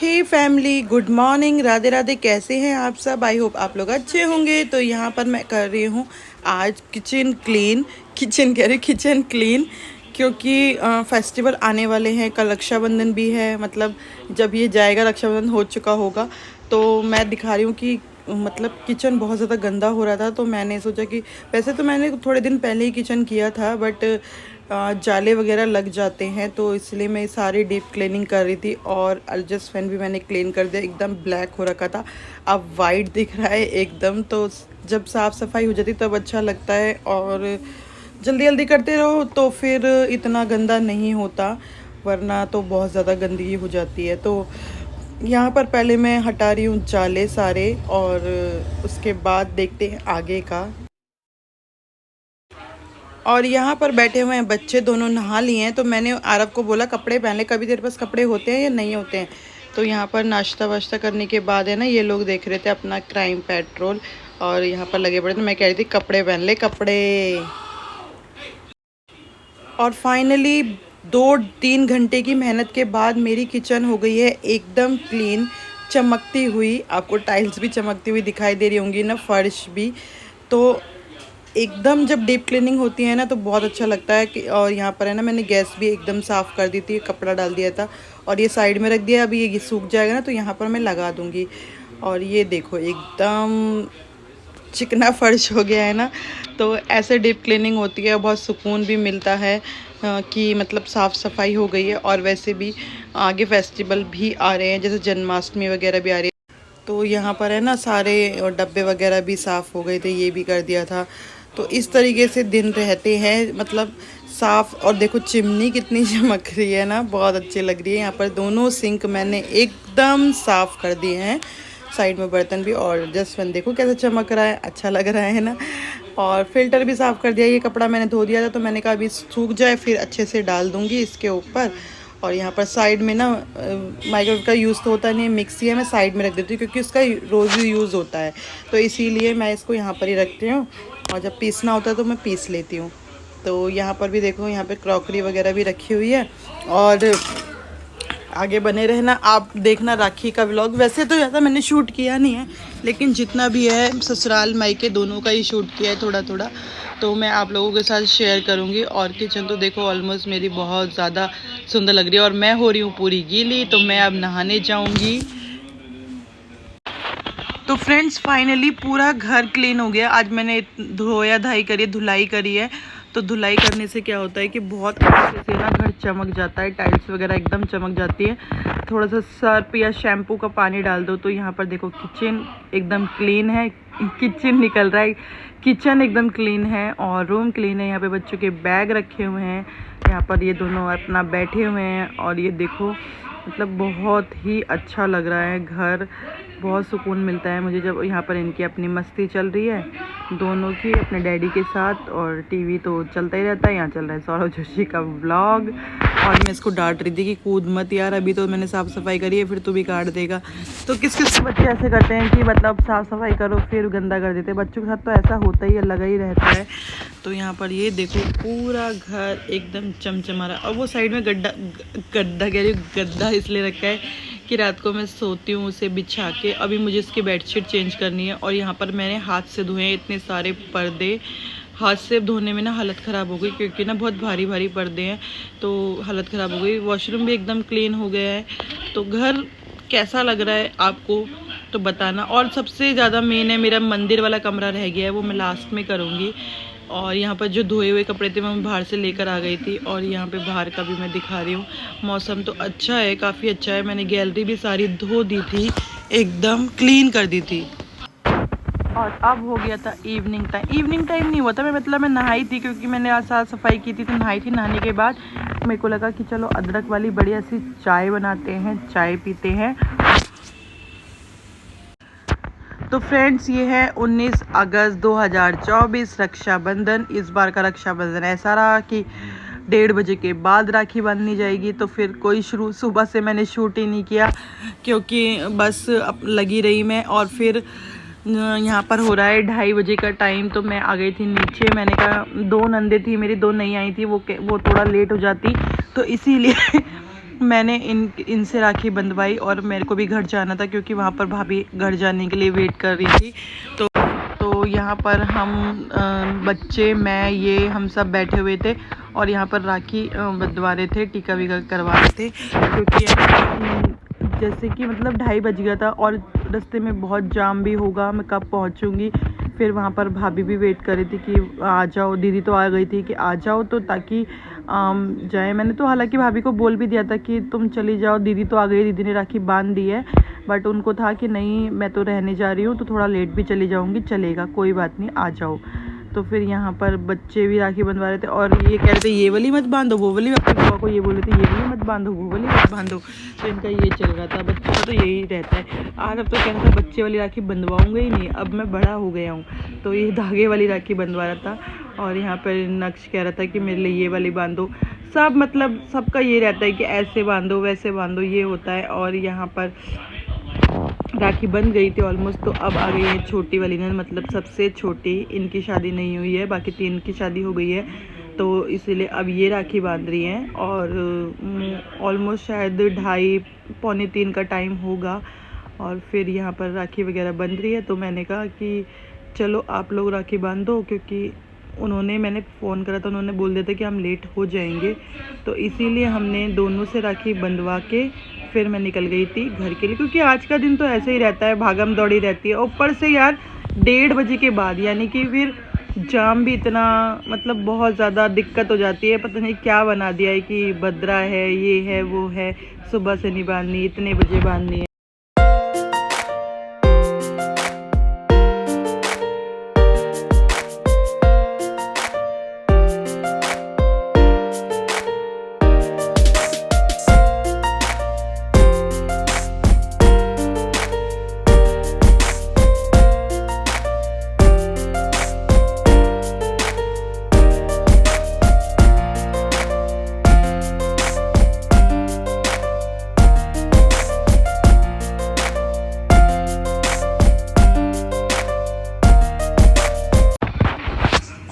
हे family, good morning, Radhe Radhe. कैसे हैं आप सब? आई होप आप लोग अच्छे होंगे। तो यहाँ पर मैं कर रही हूँ आज किचन क्लीन। किचन क्लीन क्योंकि फेस्टिवल आने वाले हैं। कल रक्षाबंधन भी है, मतलब जब ये जाएगा रक्षाबंधन हो चुका होगा। तो मैं दिखा रही हूँ कि मतलब किचन बहुत ज़्यादा गंदा हो रहा था। तो मैंने सोचा कि वैसे तो मैंने थोड़े दिन पहले ही किचन किया था, बट जाले वगैरह लग जाते हैं, तो इसलिए मैं सारी डीप क्लीनिंग कर रही थी। और एडजस्ट फैन भी मैंने क्लीन कर दिया, एकदम ब्लैक हो रखा था, अब वाइट दिख रहा है एकदम। तो जब साफ़ सफाई हो जाती तब अच्छा लगता है, और जल्दी जल्दी करते रहो तो फिर इतना गंदा नहीं होता, वरना तो बहुत ज़्यादा गंदगी हो जाती है। तो यहाँ पर पहले मैं हटा रही हूँ जाले सारे, और उसके बाद देखते हैं आगे का। और यहाँ पर बैठे हुए हैं बच्चे, दोनों नहा लिए हैं। तो मैंने आरव को बोला कपड़े पहन ले, कभी तेरे पास कपड़े होते हैं या नहीं होते हैं। तो यहाँ पर नाश्ता वाश्ता करने के बाद है ना, ये लोग देख रहे थे अपना क्राइम पेट्रोल, और यहाँ पर लगे पड़े थे। मैं कह रही थी कपड़े पहन ले कपड़े। और फाइनली 2-3 घंटे की मेहनत के बाद मेरी किचन हो गई है एकदम क्लीन, चमकती हुई। आपको टाइल्स भी चमकती हुई दिखाई दे रही होंगी ना, फर्श भी। तो एकदम जब डीप क्लीनिंग होती है ना तो बहुत अच्छा लगता है कि। और यहाँ पर है ना, मैंने गैस भी एकदम साफ़ कर दी थी, कपड़ा डाल दिया था और ये साइड में रख दिया। अभी ये सूख जाएगा ना तो यहाँ पर मैं लगा दूँगी। और ये देखो एकदम चिकना फर्श हो गया है ना। तो ऐसे डीप क्लीनिंग होती है, बहुत सुकून भी मिलता है कि मतलब साफ़ सफाई हो गई है। और वैसे भी आगे फेस्टिवल भी आ रहे हैं, जैसे जन्माष्टमी वगैरह भी आ रही है। तो यहाँ पर है ना, सारे डब्बे वगैरह भी साफ़ हो गए थे, ये भी कर दिया था। तो इस तरीके से दिन रहते हैं, मतलब साफ़। और देखो चिमनी कितनी चमक रही है ना, बहुत अच्छी लग रही है। यहाँ पर दोनों सिंक मैंने एकदम साफ़ कर दिए हैं, साइड में बर्तन भी। और जस्ट फैन देखो कैसे चमक रहा है, अच्छा लग रहा है ना। और फिल्टर भी साफ़ कर दिया। ये कपड़ा मैंने धो दिया था, तो मैंने कहा अभी सूख जाए फिर अच्छे से डाल दूँगी इसके ऊपर। और यहाँ पर साइड में ना माइक्रोवेव का यूज़ तो होता नहीं है, मिक्सी है, मैं साइड में रख देती हूँ क्योंकि उसका रोज़ यूज़ होता है। तो इसीलिए मैं इसको यहाँ पर ही रखती हूँ, और जब पीसना होता है तो मैं पीस लेती हूँ। तो यहाँ पर भी देखो, यहाँ पर क्रॉकरी वगैरह भी रखी हुई है। और आगे बने रहना, आप देखना राखी का व्लॉग। वैसे तो ज़्यादा मैंने शूट किया नहीं है, लेकिन जितना भी है ससुराल मायके दोनों का ही शूट किया है थोड़ा थोड़ा, तो मैं आप लोगों के साथ शेयर करूँगी। और किचन तो देखो ऑलमोस्ट मेरी बहुत ज़्यादा सुंदर लग रही है, और मैं हो रही हूँ पूरी गीली, तो मैं अब नहाने जाऊँगी। तो फ्रेंड्स फाइनली पूरा घर क्लीन हो गया। आज मैंने धोया धाई करी है, धुलाई करी है। तो धुलाई करने से क्या होता है कि बहुत अच्छे से ना घर चमक जाता है, टाइल्स वगैरह एकदम चमक जाती है। थोड़ा सा सर्फ या शैम्पू का पानी डाल दो तो यहाँ पर देखो किचन एकदम क्लीन है। किचन निकल रहा है, किचन एकदम क्लीन है और रूम क्लीन है। यहाँ पे बच्चों के बैग रखे हुए हैं, यहाँ पर ये दोनों अपना बैठे हुए हैं। और ये देखो मतलब बहुत ही अच्छा लग रहा है घर, बहुत सुकून मिलता है मुझे जब यहाँ पर इनकी अपनी मस्ती चल रही है दोनों की, अपने डैडी के साथ। और टीवी तो चलता ही रहता है, यहाँ चल रहा है सौरभ जोशी का व्लॉग। और मैं इसको डांट रही थी कि कूद मत यार, अभी तो मैंने साफ़ सफाई करी है, फिर तू भी काट देगा। तो किस किस बच्चे ऐसे करते हैं कि मतलब साफ़ सफाई करो फिर गंदा कर देते हैं। बच्चों के साथ तो ऐसा होता ही है, लगा ही रहता है। तो यहाँ पर ये देखो पूरा घर एकदम चमचमा रहा है। और वो साइड में गड्ढा गड्ढा कह रही हूँ, गड्ढा इसलिए रखा है कि रात को मैं सोती हूँ उसे बिछा के। अभी मुझे इसकी बेडशीट चेंज करनी है। और यहाँ पर मैंने हाथ से धोए हैं इतने सारे पर्दे। हाथ से धोने में ना हालत ख़राब हो गई, क्योंकि ना बहुत भारी भारी पर्दे हैं, तो हालत ख़राब हो गई। वॉशरूम भी एकदम क्लीन हो गया है। तो घर कैसा लग रहा है आपको तो बताना। और सबसे ज़्यादा मेन है, मेरा मंदिर वाला कमरा रह गया है, वो मैं लास्ट में करूँगी। और यहाँ पर जो धोए हुए कपड़े थे मैं बाहर से लेकर आ गई थी। और यहाँ पे बाहर का भी मैं दिखा रही हूँ। मौसम तो अच्छा है, काफ़ी अच्छा है। मैंने गैलरी भी सारी धो दी थी, एकदम क्लीन कर दी थी। और अब हो गया था इवनिंग टाइम। इवनिंग टाइम नहीं हुआ था, मैं नहाई थी, क्योंकि मैंने आज साफ़ सफाई की थी तो नहाई थी। नहाने के बाद मेरे को लगा कि चलो अदरक वाली बढ़िया सी चाय बनाते हैं, चाय पीते हैं। तो फ्रेंड्स ये है 19 अगस्त 2024 रक्षाबंधन। इस बार का रक्षाबंधन ऐसा रहा कि 1:30 बजे के बाद राखी बांधनी जाएगी। तो फिर कोई सुबह से मैंने शूट ही नहीं किया, क्योंकि बस लगी रही मैं। और फिर यहाँ पर हो रहा है 2:30 बजे का टाइम, तो मैं आ गई थी नीचे। मैंने कहा 2 नंदे थी मेरी, 2 नहीं आई थी, वो थोड़ा लेट हो जाती, तो इसीलिए मैंने इनसे राखी बंधवाई और मेरे को भी घर जाना था क्योंकि वहाँ पर भाभी घर जाने के लिए वेट कर रही थी। तो यहाँ पर हम बच्चे, मैं, ये हम सब बैठे हुए थे और यहाँ पर राखी बंधवा रहे थे, टीका वीका करवा रहे थे क्योंकि जैसे कि मतलब 2:30 बज गया था और रास्ते में बहुत जाम भी होगा, मैं कब पहुँचूँगी। फिर वहाँ पर भाभी भी वेट कर रही थी कि आ जाओ, दीदी तो आ गई थी कि आ जाओ तो ताकि जाए। मैंने तो हालांकि भाभी को बोल भी दिया था कि तुम चली जाओ, दीदी तो आ गई, दीदी ने राखी बांध दी है, बट उनको था कि नहीं मैं तो रहने जा रही हूँ तो थोड़ा लेट भी चली जाऊँगी, चलेगा कोई बात नहीं आ जाओ। तो फिर यहाँ पर बच्चे भी राखी बंधवा रहे थे और ये कह रहे थे ये वाली मत बांधो, वो वाली, अपने पापा को ये बोल रहे थे ये वाली मत बांधो, वो वाली मत बांधो। तो इनका ये चल रहा था, बच्चों का तो यही रहता है। आज अब तो कह रहा था बच्चे वाली राखी बंधवाऊँगा ही नहीं, अब मैं बड़ा हो गया हूँ, तो ये धागे वाली राखी बंधवा रहा था। और यहाँ पर नक्श कह रहा था कि मेरे लिए ये वाली बांधो। सब मतलब सबका ये रहता है कि ऐसे बांधो वैसे बांधो, ये होता है। और यहाँ पर राखी बन गई थी ऑलमोस्ट, तो अब आ गई है छोटी वाली ने, मतलब सबसे छोटी, इनकी शादी नहीं हुई है, बाकी 3 की शादी हो गई है, तो इसीलिए अब ये राखी बांध रही हैं। और ऑलमोस्ट शायद 2:30 पौने 3 का टाइम होगा और फिर यहाँ पर राखी वगैरह बन रही है। तो मैंने कहा कि चलो आप लोग राखी बांधो, क्योंकि मैंने फ़ोन करा था, उन्होंने बोल दिया था कि हम लेट हो जाएंगे, तो इसीलिए हमने दोनों से राखी बंधवा के फिर मैं निकल गई थी घर के लिए, क्योंकि आज का दिन तो ऐसे ही रहता है, भागम दौड़ी रहती है। ऊपर से यार 1:30 बजे के बाद यानी कि फिर जाम भी इतना, मतलब बहुत ज़्यादा दिक्कत हो जाती है। पता नहीं क्या बना दिया है कि भद्रा है, ये है, वो है, सुबह से नहीं बांधनी, इतने बजे बांधनी है।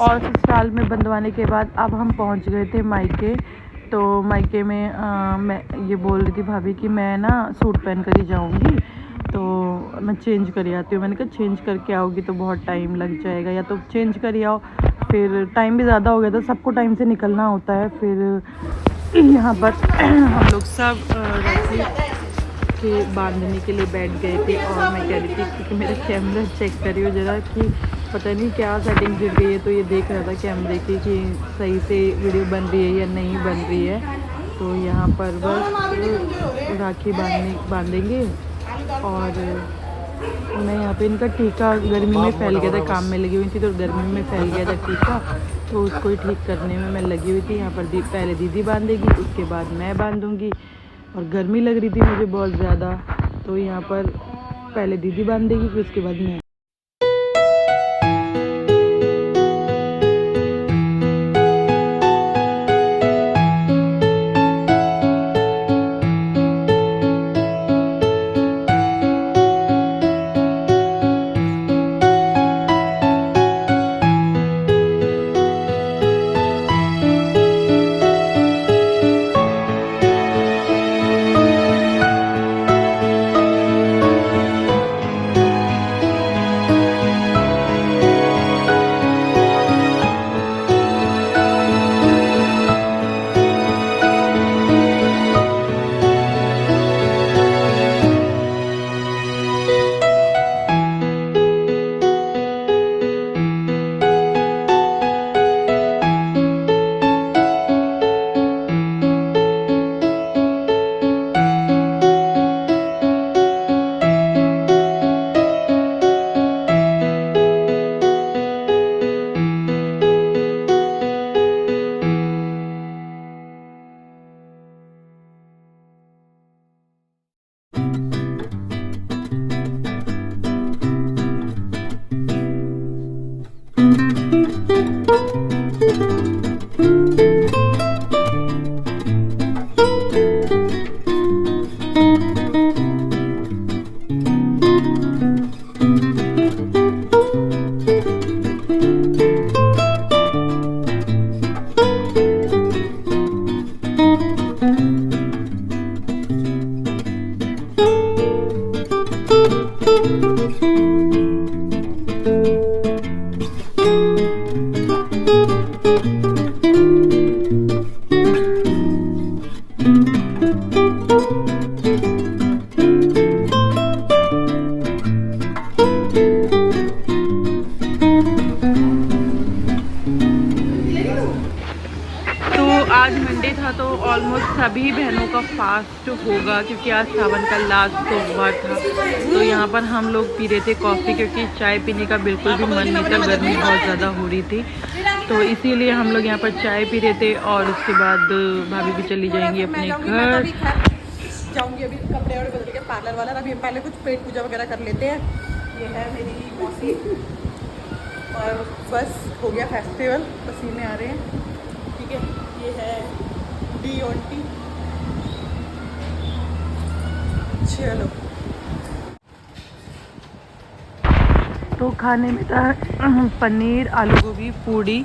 और ससुराल में बंधवाने के बाद अब हम पहुंच गए थे मायके। तो मायके में मैं ये बोल रही थी भाभी कि मैं ना सूट पहन कर ही जाऊंगी, तो मैं चेंज कर आती हूँ। मैंने कहा चेंज करके आओगी तो बहुत टाइम लग जाएगा, या तो चेंज कर आओ, फिर टाइम भी ज़्यादा हो गया था, सबको टाइम से निकलना होता है। फिर यहाँ पर हम लोग सब राखी के बांधने के लिए बैठ गए थे और मैं कह रही थी कि मेरा कैमरा चेक करियो ज़रा कि पता नहीं क्या सेटिंग गिर गई है, तो ये देख रहा था कैमरे की कि सही से वीडियो बन रही है या नहीं बन रही है। तो यहाँ पर बस राखी बांधेंगे। और मैं यहाँ पे इनका टीका गर्मी में फैल गया था, काम में लगी हुई थी तो गर्मी में फैल गया था टीका, तो उसको ही ठीक करने में मैं लगी हुई थी। यहाँ पर पहले दीदी बांधेगी, उसके बाद मैं बांधूँगी, और गर्मी लग रही थी मुझे बहुत ज़्यादा, तो यहाँ पर पहले दीदी बांधेगी फिर उसके बाद मैं। आज मंडे था तो ऑलमोस्ट सभी बहनों का फास्ट होगा क्योंकि आज सावन का लास्ट सोमवार था। तो यहाँ पर हम लोग पी रहे थे कॉफ़ी क्योंकि चाय पीने का बिल्कुल भी मन नहीं था, गर्मी बहुत ज़्यादा हो रही थी। तो इसीलिए हम लोग यहाँ पर चाय पी रहे थे और उसके बाद भाभी भी चली जाएंगी अपने घर। जाऊँगी अभी कपड़े और बदल के पार्लर वाला। अभी हम पहले कुछ पेट पूजा वगैरह कर लेते हैं। ये है मेरी मौसी और बस हो गया फेस्टिवल, पसीने आ रहे हैं। ठीक है, ये है डी और टी। चलो तो खाने में था पनीर, आलू गोभी, पूड़ी।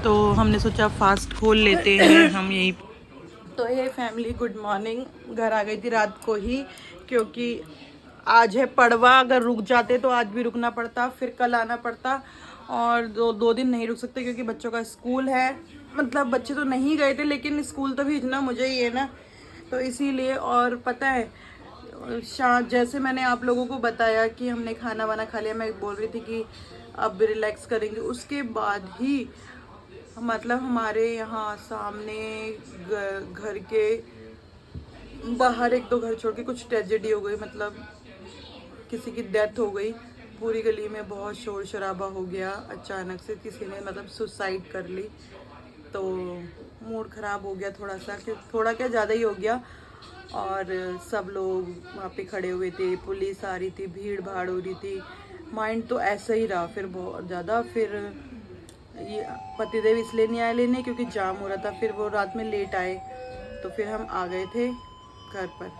तो हमने सोचा फास्ट खोल लेते हैं हम यही। तो ये फैमिली गुड मॉर्निंग। घर आ गई थी रात को ही क्योंकि आज है पड़वा। अगर रुक जाते तो आज भी रुकना पड़ता, फिर कल आना पड़ता और दो दिन नहीं रुक सकते क्योंकि बच्चों का स्कूल है। मतलब बच्चे तो नहीं गए थे लेकिन स्कूल तो भेजना मुझे ही है ना, तो इसीलिए। और पता है जैसे मैंने आप लोगों को बताया कि हमने खाना वाना खा लिया, मैं बोल रही थी कि अब रिलैक्स करेंगे। उसके बाद ही मतलब हमारे यहाँ सामने घर के बाहर एक दो घर छोड़ के कुछ ट्रेजेडी हो गई। मतलब किसी की डेथ हो गई। पूरी गली में बहुत शोर शराबा हो गया। अचानक से किसी ने मतलब सुसाइड कर ली। तो मूड ख़राब हो गया थोड़ा सा, थोड़ा क्या ज़्यादा ही हो गया। और सब लोग वहाँ पे खड़े हुए थे, पुलिस आ रही थी, भीड़ भाड़ हो रही थी। माइंड तो ऐसा ही रहा फिर बहुत ज़्यादा। फिर ये पतिदेव इसलिए नहीं आए लेने क्योंकि जाम हो रहा था। फिर वो रात में लेट आए तो फिर हम आ गए थे घर पर।